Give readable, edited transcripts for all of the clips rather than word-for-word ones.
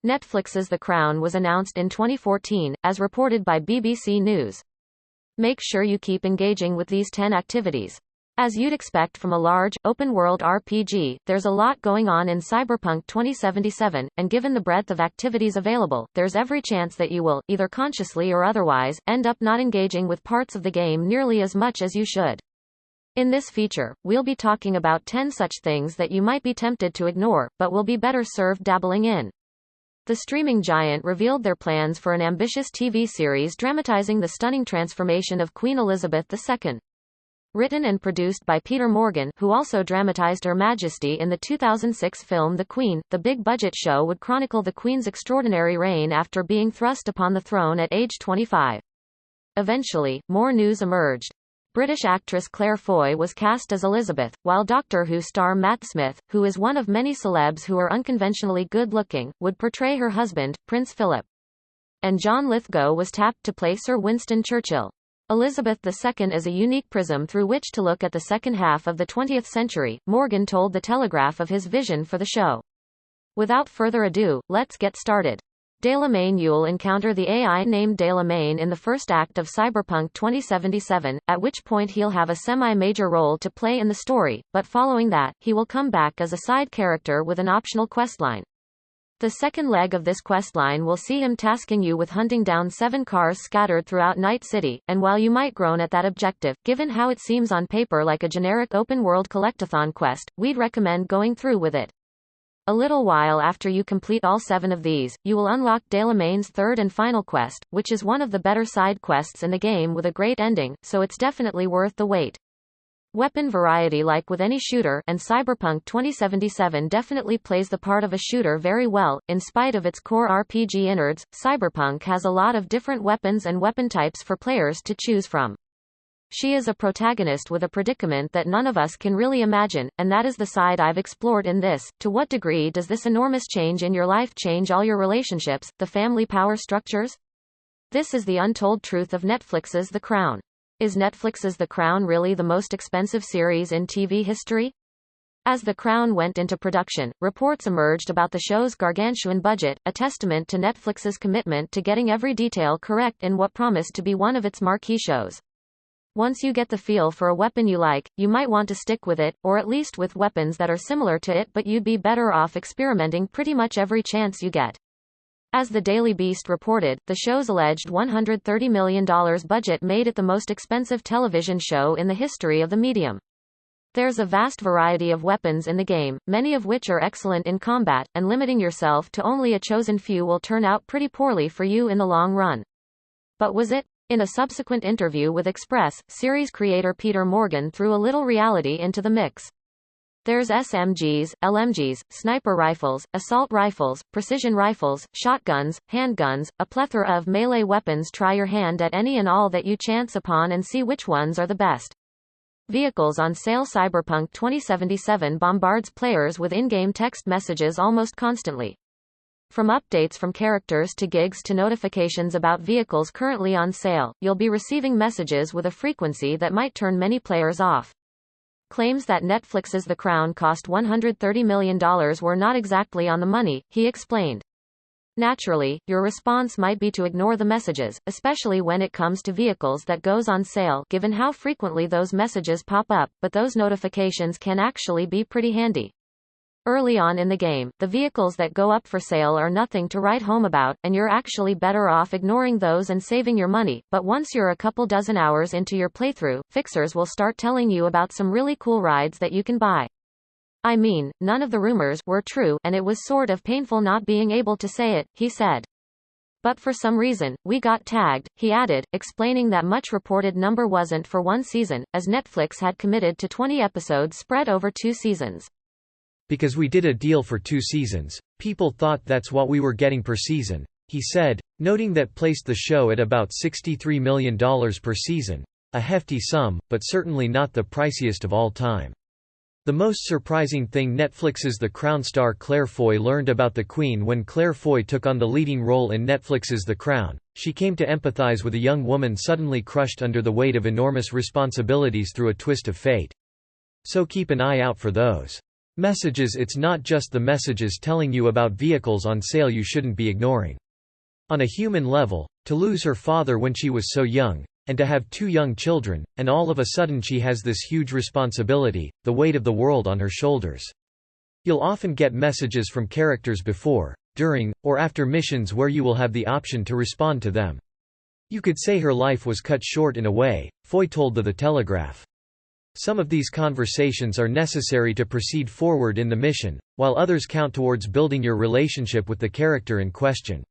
Netflix's The Crown was announced in 2014, as reported by BBC News. Make sure you keep engaging with these 10 activities. As you'd expect from a large, open-world RPG, there's a lot going on in Cyberpunk 2077, and given the breadth of activities available, there's every chance that you will, either consciously or otherwise, end up not engaging with parts of the game nearly as much as you should. In this feature, we'll be talking about 10 such things that you might be tempted to ignore, but will be better served dabbling in. The streaming giant revealed their plans for an ambitious TV series dramatizing the stunning transformation of Queen Elizabeth II. Written and produced by Peter Morgan, who also dramatized Her Majesty in the 2006 film The Queen, the big-budget show would chronicle the Queen's extraordinary reign after being thrust upon the throne at age 25. Eventually, more news emerged. British actress Claire Foy was cast as Elizabeth, while Doctor Who star Matt Smith, who is one of many celebs who are unconventionally good-looking, would portray her husband, Prince Philip. And John Lithgow was tapped to play Sir Winston Churchill. Elizabeth II is a unique prism through which to look at the second half of the 20th century, Morgan told The Telegraph of his vision for the show. Without further ado, let's get started. Delamain. You'll encounter the AI named Delamain in the first act of Cyberpunk 2077, at which point he'll have a semi-major role to play in the story, but following that, he will come back as a side character with an optional questline. The second leg of this questline will see him tasking you with hunting down 7 cars scattered throughout Night City, and while you might groan at that objective, given how it seems on paper like a generic open-world collectathon quest, we'd recommend going through with it. A little while after you complete all 7 of these, you will unlock Delamain's third and final quest, which is one of the better side quests in the game with a great ending, so it's definitely worth the wait. Weapon variety. Like with any shooter, and Cyberpunk 2077 definitely plays the part of a shooter very well. In spite of its core RPG innards, Cyberpunk has a lot of different weapons and weapon types for players to choose from. She is a protagonist with a predicament that none of us can really imagine, and that is the side I've explored in this. To what degree does this enormous change in your life change all your relationships, the family power structures? This is the untold truth of Netflix's The Crown. Is Netflix's The Crown really the most expensive series in TV history? As The Crown went into production, reports emerged about the show's gargantuan budget, a testament to Netflix's commitment to getting every detail correct in what promised to be one of its marquee shows. Once you get the feel for a weapon you like, you might want to stick with it, or at least with weapons that are similar to it, but you'd be better off experimenting pretty much every chance you get. As the Daily Beast reported, the show's alleged $130 million budget made it the most expensive television show in the history of the medium. There's a vast variety of weapons in the game, many of which are excellent in combat, and limiting yourself to only a chosen few will turn out pretty poorly for you in the long run. But was it? In a subsequent interview with Express, series creator Peter Morgan threw a little reality into the mix. There's SMGs, LMGs, sniper rifles, assault rifles, precision rifles, shotguns, handguns, a plethora of melee weapons. Try your hand at any and all that you chance upon and see which ones are the best. Vehicles on sale. Cyberpunk 2077 bombards players with in-game text messages almost constantly. From updates from characters to gigs to notifications about vehicles currently on sale, you'll be receiving messages with a frequency that might turn many players off. Claims that Netflix's The Crown cost $130 million were not exactly on the money, he explained. Naturally, your response might be to ignore the messages, especially when it comes to vehicles that goes on sale, given how frequently those messages pop up, but those notifications can actually be pretty handy. Early on in the game, the vehicles that go up for sale are nothing to write home about, and you're actually better off ignoring those and saving your money, but once you're a couple dozen hours into your playthrough, fixers will start telling you about some really cool rides that you can buy. I mean, none of the rumors were true, and it was sort of painful not being able to say it, he said. But for some reason, we got tagged, he added, explaining that much reported number wasn't for one season, as Netflix had committed to 20 episodes spread over 2 seasons. Because we did a deal for 2 seasons, people thought that's what we were getting per season, he said, noting that placed the show at about $63 million per season, a hefty sum, but certainly not the priciest of all time. The most surprising thing: Netflix's The Crown star Claire Foy learned about the Queen when Claire Foy took on the leading role in Netflix's The Crown. She came to empathize with a young woman suddenly crushed under the weight of enormous responsibilities through a twist of fate. So keep an eye out for those. Messages. It's not just the messages telling you about vehicles on sale you shouldn't be ignoring. On a human level, to lose her father when she was so young, and to have 2 young children, and all of a sudden she has this huge responsibility, the weight of the world on her shoulders. You'll often get messages from characters before, during, or after missions where you will have the option to respond to them. You could say her life was cut short in a way, Foy told The Telegraph. Some of these conversations are necessary to proceed forward in the mission, while others count towards building your relationship with the character in question.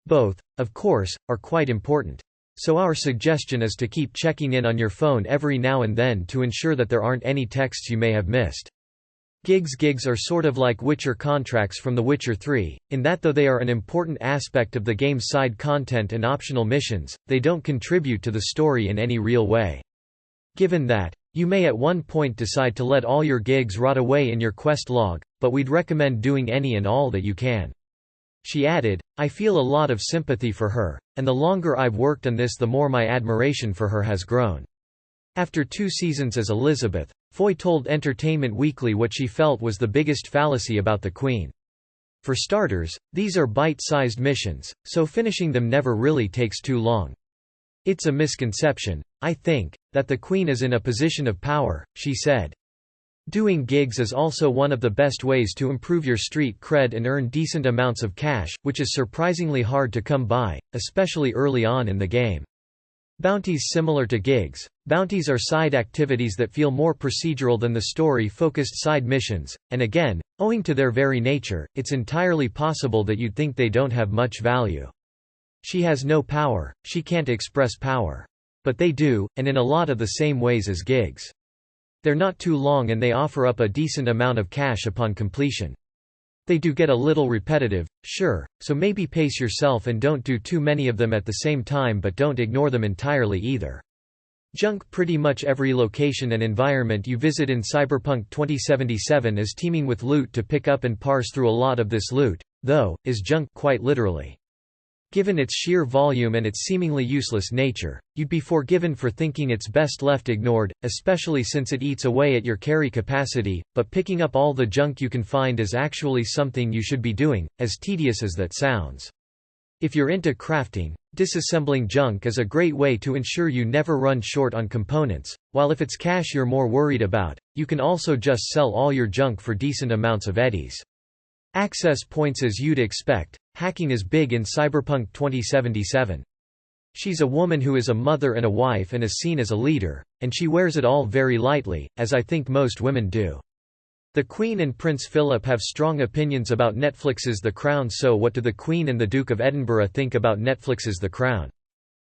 Both, of course, are quite important. So our suggestion is to keep checking in on your phone every now and then to ensure that there aren't any texts you may have missed. Gigs are sort of like Witcher contracts from The Witcher 3, in that though they are an important aspect of the game's side content and optional missions, they don't contribute to the story in any real way. Given that, you may at one point decide to let all your gigs rot away in your quest log, but we'd recommend doing any and all that you can. She added, I feel a lot of sympathy for her, and the longer I've worked on this the more my admiration for her has grown. After 2 seasons as Elizabeth, Foy told Entertainment Weekly what she felt was the biggest fallacy about the Queen. For starters, these are bite-sized missions, so finishing them never really takes too long. It's a misconception, I think, that the Queen is in a position of power, she said. Doing gigs is also one of the best ways to improve your street cred and earn decent amounts of cash, which is surprisingly hard to come by, especially early on in the game. Bounties. Similar to gigs, bounties are side activities that feel more procedural than the story-focused side missions, and again, owing to their very nature, it's entirely possible that you'd think they don't have much value. She has no power, she can't express power. But they do, and in a lot of the same ways as gigs. They're not too long and they offer up a decent amount of cash upon completion. They do get a little repetitive, sure, so maybe pace yourself and don't do too many of them at the same time, but don't ignore them entirely either. Junk. Pretty much every location and environment you visit in Cyberpunk 2077 is teeming with loot. To pick up and parse through a lot of this loot, though, is junk, quite literally. Given its sheer volume and its seemingly useless nature, you'd be forgiven for thinking it's best left ignored, especially since it eats away at your carry capacity, but picking up all the junk you can find is actually something you should be doing, as tedious as that sounds. If you're into crafting, disassembling junk is a great way to ensure you never run short on components, while if it's cash you're more worried about, you can also just sell all your junk for decent amounts of eddies. Access points. As you'd expect, hacking is big in Cyberpunk 2077. She's a woman who is a mother and a wife and is seen as a leader, and she wears it all very lightly, as I think most women do. The Queen and Prince Philip have strong opinions about Netflix's The Crown. So what do the Queen and the Duke of Edinburgh think about Netflix's The Crown?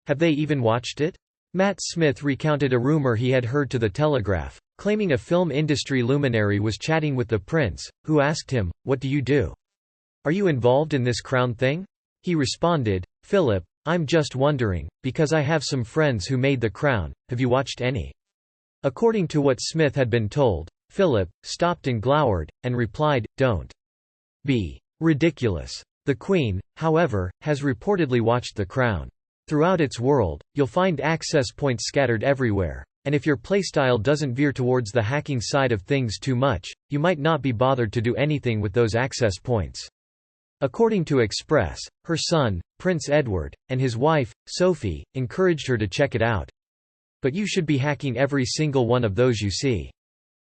Have they even watched it? Matt Smith recounted a rumor he had heard to The Telegraph, claiming a film industry luminary was chatting with the prince, who asked him, "What do you do? Are you involved in this Crown thing?" He responded, "Philip, I'm just wondering, because I have some friends who made The Crown, have you watched any?" According to what Smith had been told, Philip stopped and glowered, and replied, "Don't be ridiculous." The Queen, however, has reportedly watched The Crown. Throughout its world, you'll find access points scattered everywhere, and if your playstyle doesn't veer towards the hacking side of things too much, you might not be bothered to do anything with those access points. According to Express, her son, Prince Edward, and his wife, Sophie, encouraged her to check it out. But you should be hacking every single one of those you see.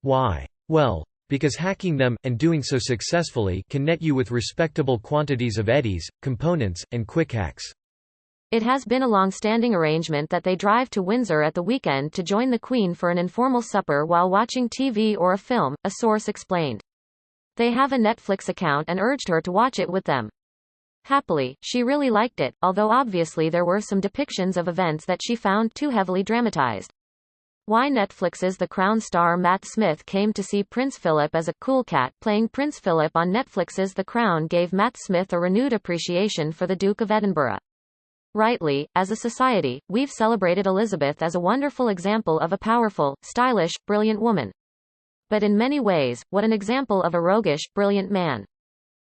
Why? Well, because hacking them, and doing so successfully, can net you with respectable quantities of eddies, components, and quick hacks. It has been a long-standing arrangement that they drive to Windsor at the weekend to join the Queen for an informal supper while watching TV or a film, a source explained. They have a Netflix account and urged her to watch it with them. Happily, she really liked it, although obviously there were some depictions of events that she found too heavily dramatized. Why Netflix's The Crown star Matt Smith came to see Prince Philip as a cool cat playing Prince Philip on Netflix's The Crown gave Matt Smith a renewed appreciation for the Duke of Edinburgh. Rightly, as a society, we've celebrated Elizabeth as a wonderful example of a powerful, stylish, brilliant woman. But in many ways, what an example of a roguish, brilliant man.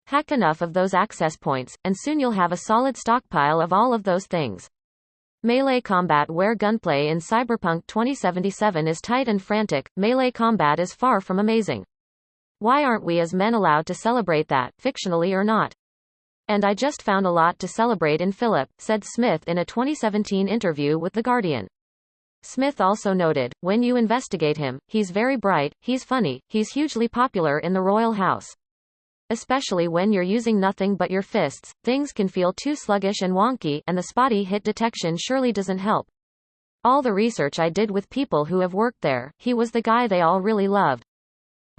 Hack enough of those access points, and soon you'll have a solid stockpile of all of those things. Melee combat. Where gunplay in Cyberpunk 2077 is tight and frantic, melee combat is far from amazing. Why aren't we as men allowed to celebrate that, fictionally or not? And I just found a lot to celebrate in Philip, said Smith in a 2017 interview with The Guardian. Smith also noted, when you investigate him, he's very bright, he's funny, he's hugely popular in the royal house. Especially when you're using nothing but your fists, things can feel too sluggish and wonky, and the spotty hit detection surely doesn't help. All the research I did with people who have worked there, he was the guy they all really loved.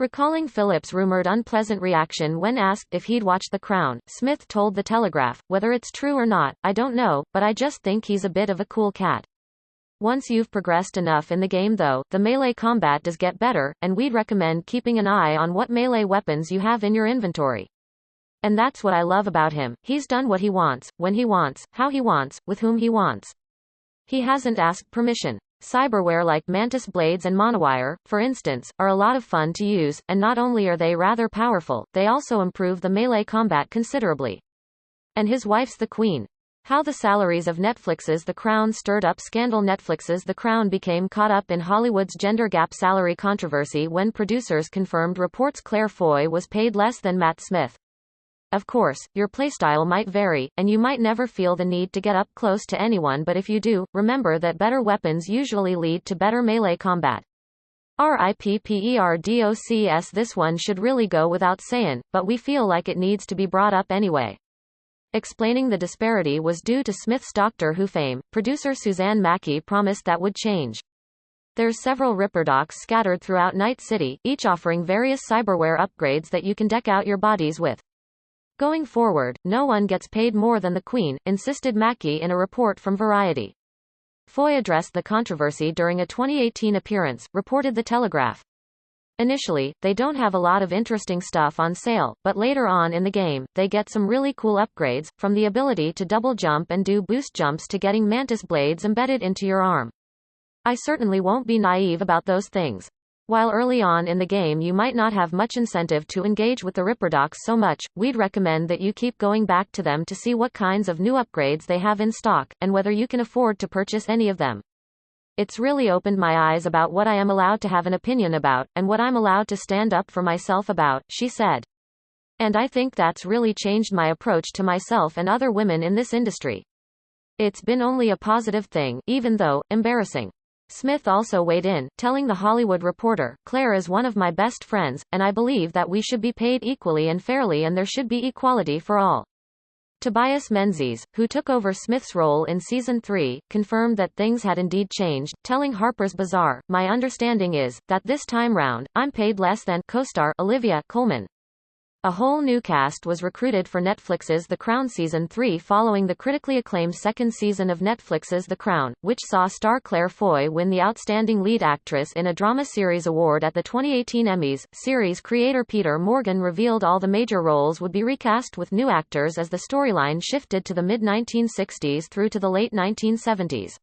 Recalling Philip's rumored unpleasant reaction when asked if he'd watched The Crown, Smith told The Telegraph, whether it's true or not, I don't know, but I just think he's a bit of a cool cat. Once you've progressed enough in the game though, the melee combat does get better, and we'd recommend keeping an eye on what melee weapons you have in your inventory. And that's what I love about him, he's done what he wants, when he wants, how he wants, with whom he wants. He hasn't asked permission. Cyberware like mantis blades and monowire, for instance, are a lot of fun to use, and not only are they rather powerful, they also improve the melee combat considerably. And his wife's the queen. How the salaries of Netflix's The Crown stirred up scandal. Netflix's The Crown became caught up in Hollywood's gender gap salary controversy when producers confirmed reports Claire Foy was paid less than Matt Smith. Of course, your playstyle might vary, and you might never feel the need to get up close to anyone, but if you do, remember that better weapons usually lead to better melee combat. RIPPERDOCS. This one should really go without saying, but we feel like it needs to be brought up anyway. Explaining the disparity was due to Smith's Doctor Who fame, producer Suzanne Mackey promised that would change. There's several Ripperdocs scattered throughout Night City, each offering various cyberware upgrades that you can deck out your bodies with. Going forward, no one gets paid more than the Queen, insisted Mackey in a report from Variety. Foy addressed the controversy during a 2018 appearance, reported The Telegraph. Initially, they don't have a lot of interesting stuff on sale, but later on in the game, they get some really cool upgrades, from the ability to double jump and do boost jumps to getting mantis blades embedded into your arm. I certainly won't be naive about those things. While early on in the game you might not have much incentive to engage with the Ripperdocs so much, we'd recommend that you keep going back to them to see what kinds of new upgrades they have in stock, and whether you can afford to purchase any of them. It's really opened my eyes about what I am allowed to have an opinion about, and what I'm allowed to stand up for myself about, she said. And I think that's really changed my approach to myself and other women in this industry. It's been only a positive thing, even though embarrassing. Smith also weighed in, telling The Hollywood Reporter, Claire is one of my best friends, and I believe that we should be paid equally and fairly and there should be equality for all. Tobias Menzies, who took over Smith's role in Season 3, confirmed that things had indeed changed, telling Harper's Bazaar, my understanding is, that this time round, I'm paid less than co-star Olivia Colman. A whole new cast was recruited for Netflix's The Crown Season 3 following the critically acclaimed second season of Netflix's The Crown, which saw star Claire Foy win the Outstanding Lead Actress in a Drama Series award at the 2018 Emmys. Series creator Peter Morgan revealed all the major roles would be recast with new actors as the storyline shifted to the mid-1960s through to the late 1970s.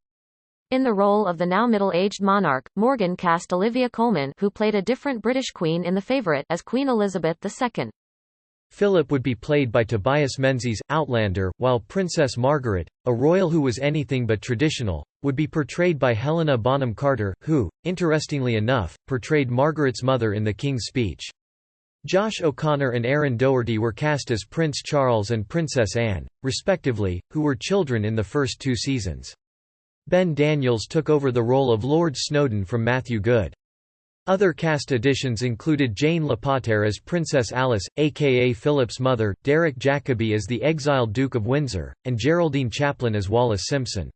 In the role of the now middle-aged monarch, Morgan cast Olivia Colman, who played a different British queen in The Favourite, as Queen Elizabeth II. Philip would be played by Tobias Menzies, Outlander, while Princess Margaret, a royal who was anything but traditional, would be portrayed by Helena Bonham Carter, who, interestingly enough, portrayed Margaret's mother in The King's Speech. Josh O'Connor and Aaron Doherty were cast as Prince Charles and Princess Anne, respectively, who were children in the first two seasons. Ben Daniels took over the role of Lord Snowdon from Matthew Goode. Other cast additions included Jane Lapotaire as Princess Alice, aka Philip's mother, Derek Jacobi as the exiled Duke of Windsor, and Geraldine Chaplin as Wallace Simpson.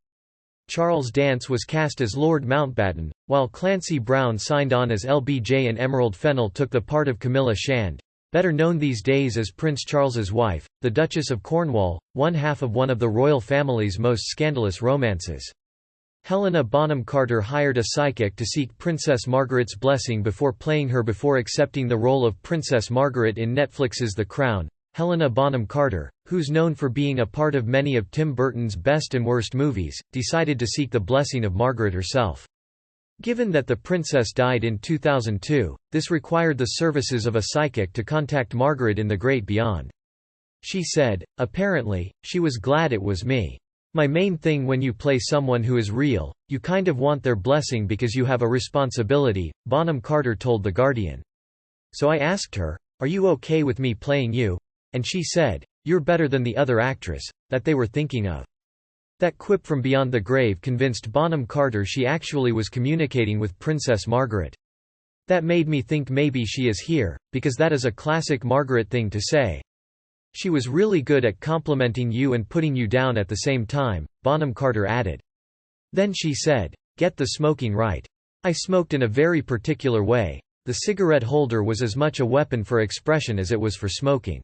Charles Dance was cast as Lord Mountbatten, while Clancy Brown signed on as LBJ, and Emerald Fennell took the part of Camilla Shand, better known these days as Prince Charles's wife, the Duchess of Cornwall, one half of one of the royal family's most scandalous romances. Helena Bonham Carter hired a psychic to seek Princess Margaret's blessing before playing her before accepting the role of Princess Margaret in Netflix's The Crown. Helena Bonham Carter, who's known for being a part of many of Tim Burton's best and worst movies, decided to seek the blessing of Margaret herself. Given that the princess died in 2002, this required the services of a psychic to contact Margaret in the great beyond. She said, apparently, she was glad it was me. My main thing when you play someone who is real, you kind of want their blessing because you have a responsibility, Bonham Carter told The Guardian. So I asked her, "Are you okay with me playing you?" And she said, "You're better than the other actress that they were thinking of." That quip from beyond the grave convinced Bonham Carter she actually was communicating with Princess Margaret. That made me think maybe she is here, because that is a classic Margaret thing to say. "She was really good at complimenting you and putting you down at the same time," Bonham Carter added. Then she said, "Get the smoking right. I smoked in a very particular way. The cigarette holder was as much a weapon for expression as it was for smoking."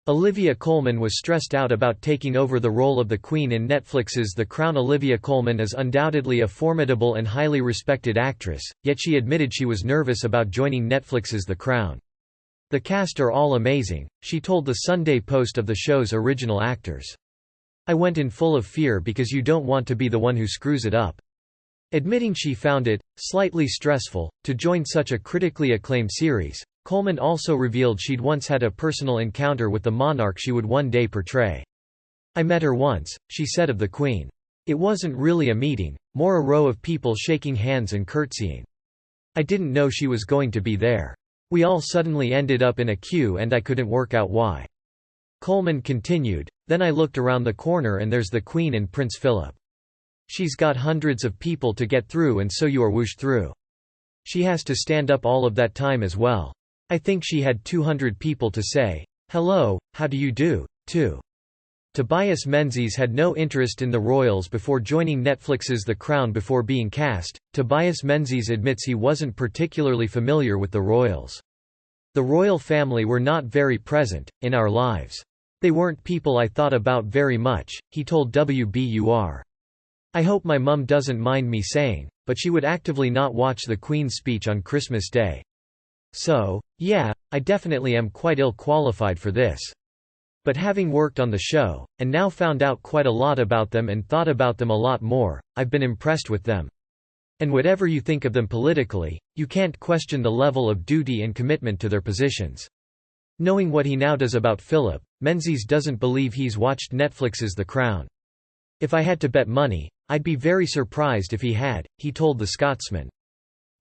Olivia Colman was stressed out about taking over the role of the Queen in Netflix's The Crown. Olivia Colman is undoubtedly a formidable and highly respected actress, yet she admitted she was nervous about joining Netflix's The Crown. "The cast are all amazing," she told the Sunday Post of the show's original actors. "I went in full of fear because you don't want to be the one who screws it up." Admitting she found it slightly stressful to join such a critically acclaimed series, Colman also revealed she'd once had a personal encounter with the monarch she would one day portray. "I met her once," she said of the Queen. "It wasn't really a meeting, more a row of people shaking hands and curtsying. I didn't know she was going to be there. We all suddenly ended up in a queue and I couldn't work out why." Colman continued, "Then I looked around the corner and there's the Queen and Prince Philip. She's got hundreds of people to get through and so you are whooshed through. She has to stand up all of that time as well. I think she had 200 people to say, 'Hello, how do you do?' to." Tobias Menzies had no interest in the royals before joining Netflix's The Crown. Before being cast, Tobias Menzies admits he wasn't particularly familiar with the royals. "The royal family were not very present in our lives. They weren't people I thought about very much," he told WBUR. "I hope my mum doesn't mind me saying, but she would actively not watch the Queen's speech on Christmas Day. So, yeah, I definitely am quite ill-qualified for this. But having worked on the show, and now found out quite a lot about them and thought about them a lot more, I've been impressed with them. And whatever you think of them politically, you can't question the level of duty and commitment to their positions." Knowing what he now does about Philip, Menzies doesn't believe he's watched Netflix's The Crown. "If I had to bet money, I'd be very surprised if he had," he told The Scotsman.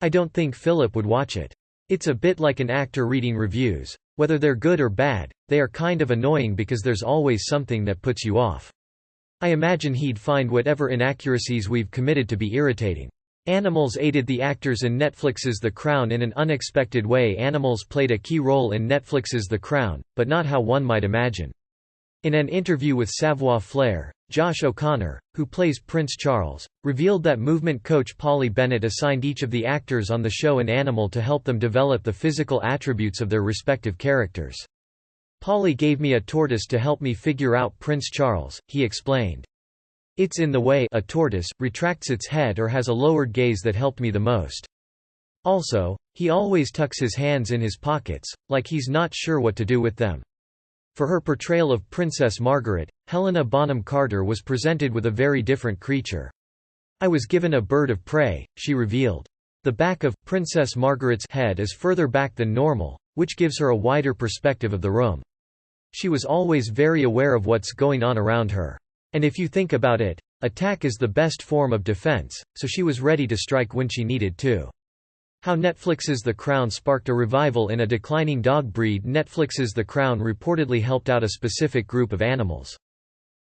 "I don't think Philip would watch it. It's a bit like an actor reading reviews. Whether they're good or bad, they are kind of annoying because there's always something that puts you off. I imagine he'd find whatever inaccuracies we've committed to be irritating." Animals aided the actors in Netflix's The Crown in an unexpected way. Animals played a key role in Netflix's The Crown, but not how one might imagine. In an interview with Savoir Flair, Josh O'Connor, who plays Prince Charles, revealed that movement coach Polly Bennett assigned each of the actors on the show an animal to help them develop the physical attributes of their respective characters. "Polly gave me a tortoise to help me figure out Prince Charles," he explained. "It's in the way a tortoise retracts its head or has a lowered gaze that helped me the most. Also, he always tucks his hands in his pockets, like he's not sure what to do with them." For her portrayal of Princess Margaret, Helena Bonham Carter was presented with a very different creature. "I was given a bird of prey," she revealed. The back of Princess Margaret's head is further back than normal, which gives her a wider perspective of the room. "She was always very aware of what's going on around her. And if you think about it, attack is the best form of defense, so she was ready to strike when she needed to." How Netflix's The Crown sparked a revival in a declining dog breed. Netflix's The Crown reportedly helped out a specific group of animals.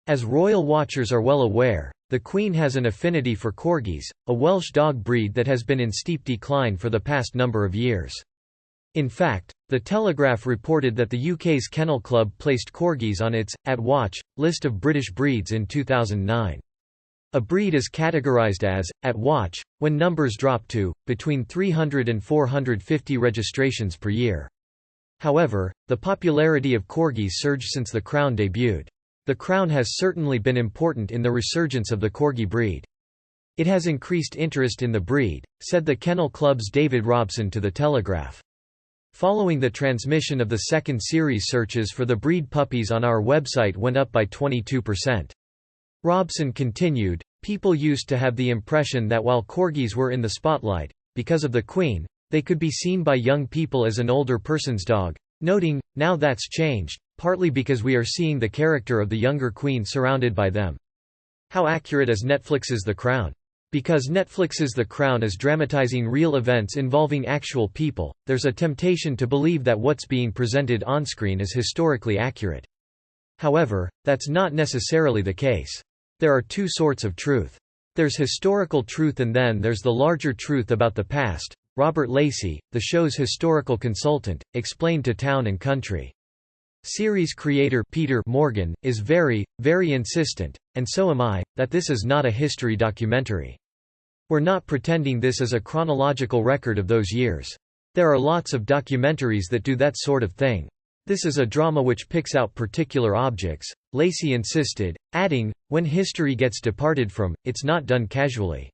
As royal watchers are well aware, the Queen has an affinity for corgis, a Welsh dog breed that has been in steep decline for the past number of years. In fact, The Telegraph reported that the UK's Kennel Club placed corgis on its At Watch list of British breeds in 2009. A breed is categorised as At Watch when numbers drop to between 300 and 450 registrations per year. However, the popularity of corgis surged since The Crown debuted. The Crown has certainly been important in the resurgence of the corgi breed. "It has increased interest in the breed," said the Kennel Club's David Robson to The Telegraph. "Following the transmission of the second series, searches for the breed puppies on our website went up by 22%. Robson continued, "People used to have the impression that while corgis were in the spotlight, because of the Queen, they could be seen by young people as an older person's dog," noting, "Now that's changed, partly because we are seeing the character of the younger Queen surrounded by them." How accurate is Netflix's The Crown? Because Netflix's The Crown is dramatizing real events involving actual people, there's a temptation to believe that what's being presented on-screen is historically accurate. However, that's not necessarily the case. There are two sorts of truth. There's historical truth and then there's the larger truth about the past. Robert Lacey, the show's historical consultant, explained to Town and Country. Series creator Peter Morgan is very, very insistent, and so am I, that this is not a history documentary. We're not pretending this is a chronological record of those years. There are lots of documentaries that do that sort of thing. This is a drama which picks out particular objects, Lacey insisted, adding, when history gets departed from, it's not done casually.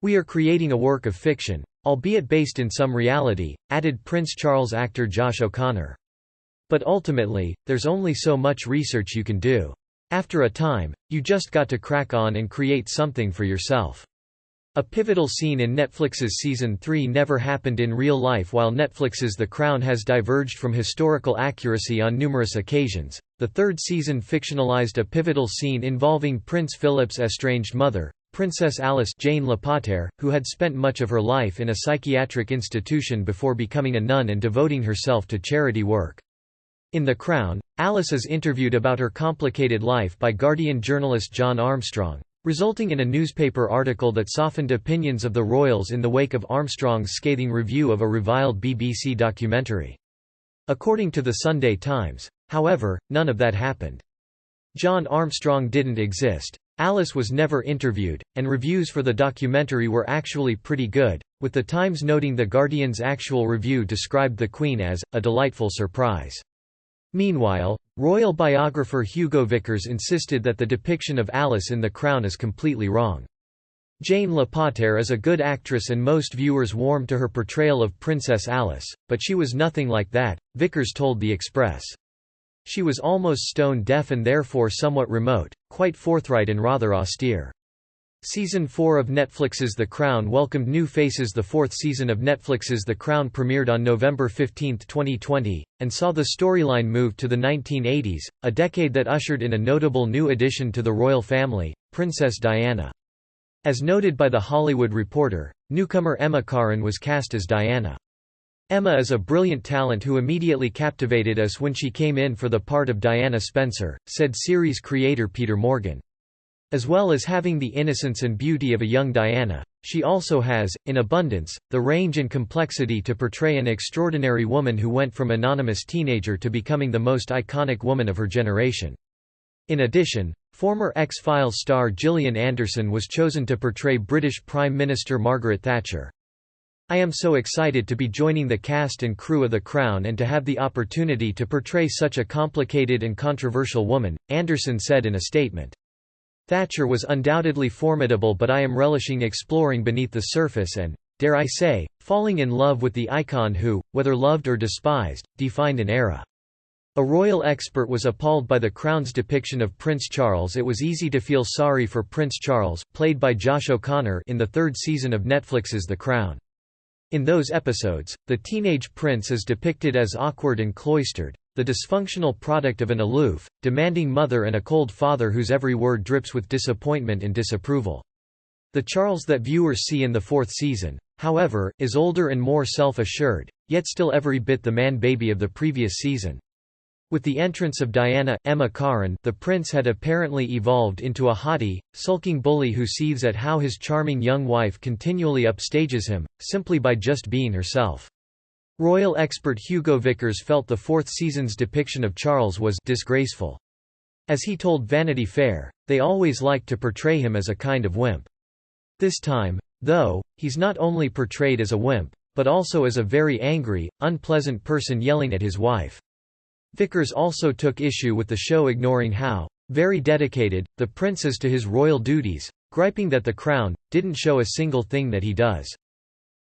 We are creating a work of fiction, albeit based in some reality, added Prince Charles actor Josh O'Connor. But ultimately, there's only so much research you can do. After a time, you just got to crack on and create something for yourself. A pivotal scene in Netflix's Season 3 never happened in real life. While Netflix's The Crown has diverged from historical accuracy on numerous occasions, the third season fictionalized a pivotal scene involving Prince Philip's estranged mother, Princess Alice Jane Lapotaire, who had spent much of her life in a psychiatric institution before becoming a nun and devoting herself to charity work. In The Crown, Alice is interviewed about her complicated life by Guardian journalist John Armstrong, resulting in a newspaper article that softened opinions of the royals in the wake of Armstrong's scathing review of a reviled BBC documentary. According to the Sunday Times, however, none of that happened. John Armstrong didn't exist, Alice was never interviewed, and reviews for the documentary were actually pretty good, with the Times noting the Guardian's actual review described the Queen as a delightful surprise. Meanwhile, royal biographer Hugo Vickers insisted that the depiction of Alice in The Crown is completely wrong. Jane Lapotaire is a good actress and most viewers warm to her portrayal of Princess Alice, but she was nothing like that, Vickers told The Express. She was almost stone deaf and therefore somewhat remote, quite forthright and rather austere. Season 4 of Netflix's The Crown welcomed new faces. The fourth season of Netflix's The Crown premiered on November 15, 2020, and saw the storyline move to the 1980s, a decade that ushered in a notable new addition to the royal family, Princess Diana. As noted by The Hollywood Reporter, newcomer Emma Corrin was cast as Diana. Emma is a brilliant talent who immediately captivated us when she came in for the part of Diana Spencer, said series creator Peter Morgan. As well as having the innocence and beauty of a young Diana, she also has, in abundance, the range and complexity to portray an extraordinary woman who went from anonymous teenager to becoming the most iconic woman of her generation. In addition, former X-Files star Gillian Anderson was chosen to portray British Prime Minister Margaret Thatcher. I am so excited to be joining the cast and crew of The Crown and to have the opportunity to portray such a complicated and controversial woman, Anderson said in a statement. Thatcher was undoubtedly formidable, but I am relishing exploring beneath the surface and, dare I say, falling in love with the icon who, whether loved or despised, defined an era. A royal expert was appalled by The Crown's depiction of Prince Charles. It was easy to feel sorry for Prince Charles, played by Josh O'Connor in the third season of Netflix's The Crown. In those episodes, the teenage prince is depicted as awkward and cloistered, the dysfunctional product of an aloof, demanding mother and a cold father whose every word drips with disappointment and disapproval. The Charles that viewers see in the fourth season, however, is older and more self-assured, yet still every bit the man-baby of the previous season. With the entrance of Diana, Emma Corrin, the prince had apparently evolved into a haughty, sulking bully who seethes at how his charming young wife continually upstages him, simply by just being herself. Royal expert Hugo Vickers felt the fourth season's depiction of Charles was disgraceful. As he told Vanity Fair, they always liked to portray him as a kind of wimp. This time, though, he's not only portrayed as a wimp, but also as a very angry, unpleasant person yelling at his wife. Vickers also took issue with the show ignoring how very dedicated the prince is to his royal duties, griping that The Crown didn't show a single thing that he does.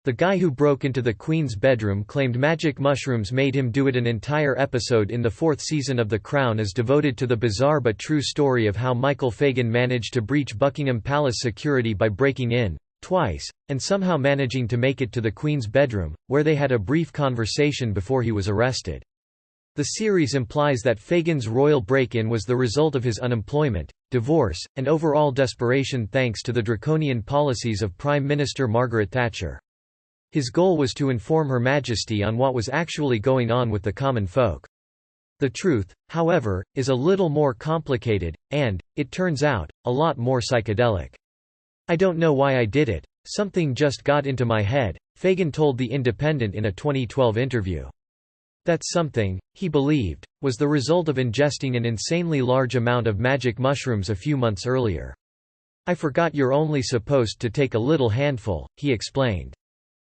The guy who broke into the Queen's bedroom claimed magic mushrooms made him do it. An entire episode in the fourth season of The Crown is devoted to the bizarre but true story of how Michael Fagan managed to breach Buckingham Palace security by breaking in, twice, and somehow managing to make it to the Queen's bedroom, where they had a brief conversation before he was arrested. The series implies that Fagan's royal break-in was the result of his unemployment, divorce, and overall desperation thanks to the draconian policies of Prime Minister Margaret Thatcher. His goal was to inform Her Majesty on what was actually going on with the common folk. The truth, however, is a little more complicated, and, it turns out, a lot more psychedelic. "I don't know why I did it. Something just got into my head," Fagan told The Independent in a 2012 interview. That something, he believed, was the result of ingesting an insanely large amount of magic mushrooms a few months earlier. "I forgot you're only supposed to take a little handful," he explained.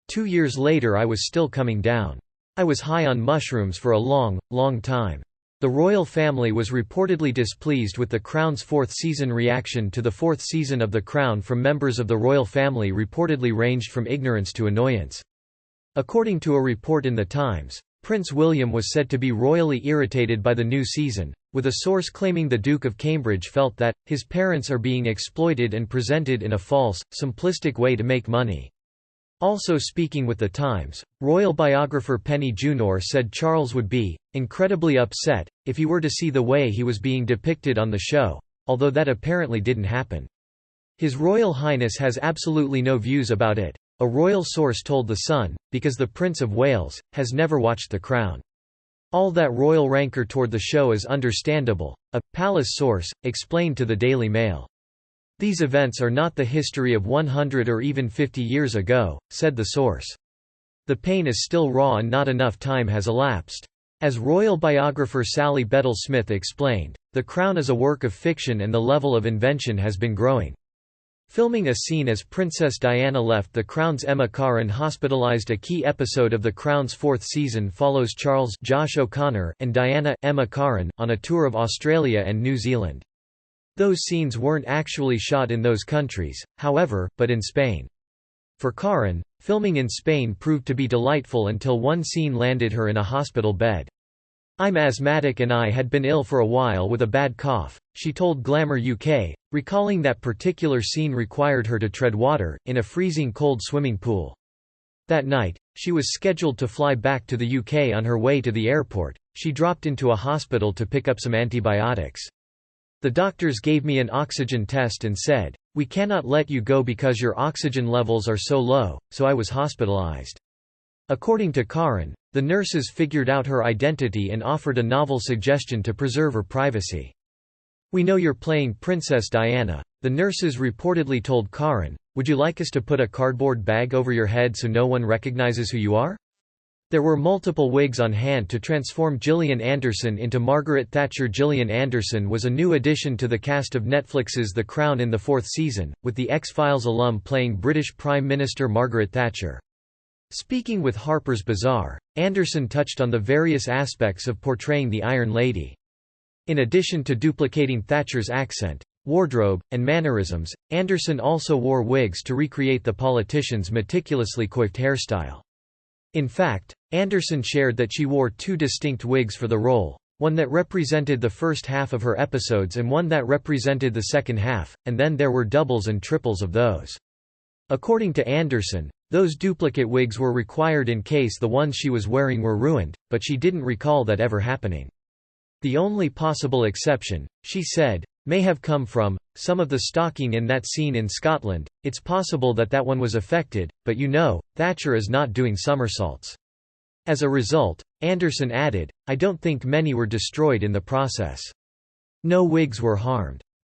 2 years later I was still coming down. I was high on mushrooms for a long, long time. The royal family was reportedly displeased with The Crown's fourth season. Reaction to the fourth season of The Crown from members of the royal family reportedly ranged from ignorance to annoyance. According to a report in The Times, Prince William was said to be royally irritated by the new season, with a source claiming the Duke of Cambridge felt that, his parents are being exploited and presented in a false, simplistic way to make money. Also speaking with The Times, royal biographer Penny Junor said Charles would be incredibly upset if he were to see the way he was being depicted on the show, although that apparently didn't happen. "His Royal Highness has absolutely no views about it," a royal source told The Sun, because the Prince of Wales has never watched The Crown. "All that royal rancor toward the show is understandable," a palace source explained to the Daily Mail. "These events are not the history of 100 or even 50 years ago," said the source. "The pain is still raw and not enough time has elapsed." As royal biographer Sally Bedell-Smith explained, The Crown is a work of fiction and the level of invention has been growing. Filming a scene as Princess Diana left The Crown's Emma Corrin hospitalized. A key episode of The Crown's fourth season follows Charles Josh O'Connor and Diana Emma Corrin on a tour of Australia and New Zealand. Those scenes weren't actually shot in those countries, however, but in Spain. For Corrin, filming in Spain proved to be delightful until one scene landed her in a hospital bed. "I'm asthmatic and I had been ill for a while with a bad cough," she told Glamour UK, recalling that particular scene required her to tread water, in a freezing cold swimming pool. That night, she was scheduled to fly back to the UK. On her way to the airport, she dropped into a hospital to pick up some antibiotics. "The doctors gave me an oxygen test and said, 'We cannot let you go because your oxygen levels are so low,' so I was hospitalized." According to Corrin, the nurses figured out her identity and offered a novel suggestion to preserve her privacy. "We know you're playing Princess Diana," the nurses reportedly told Corrin. "Would you like us to put a cardboard bag over your head so no one recognizes who you are?" There were multiple wigs on hand to transform Gillian Anderson into Margaret Thatcher. Gillian Anderson was a new addition to the cast of Netflix's The Crown in the fourth season, with the X-Files alum playing British Prime Minister Margaret Thatcher. Speaking with Harper's Bazaar, Anderson touched on the various aspects of portraying the Iron Lady. In addition to duplicating Thatcher's accent, wardrobe, and mannerisms, Anderson also wore wigs to recreate the politician's meticulously coiffed hairstyle. In fact, Anderson shared that she wore 2 distinct wigs for the role, one that represented the first half of her episodes and one that represented the second half, and then there were doubles and triples of those. According to Anderson, those duplicate wigs were required in case the ones she was wearing were ruined, but she didn't recall that ever happening. The only possible exception, she said, may have come from some of the stocking in that scene in Scotland. It's possible that that one was affected, but Thatcher is not doing somersaults. As a result, Anderson added, I don't think many were destroyed in the process. No wigs were harmed.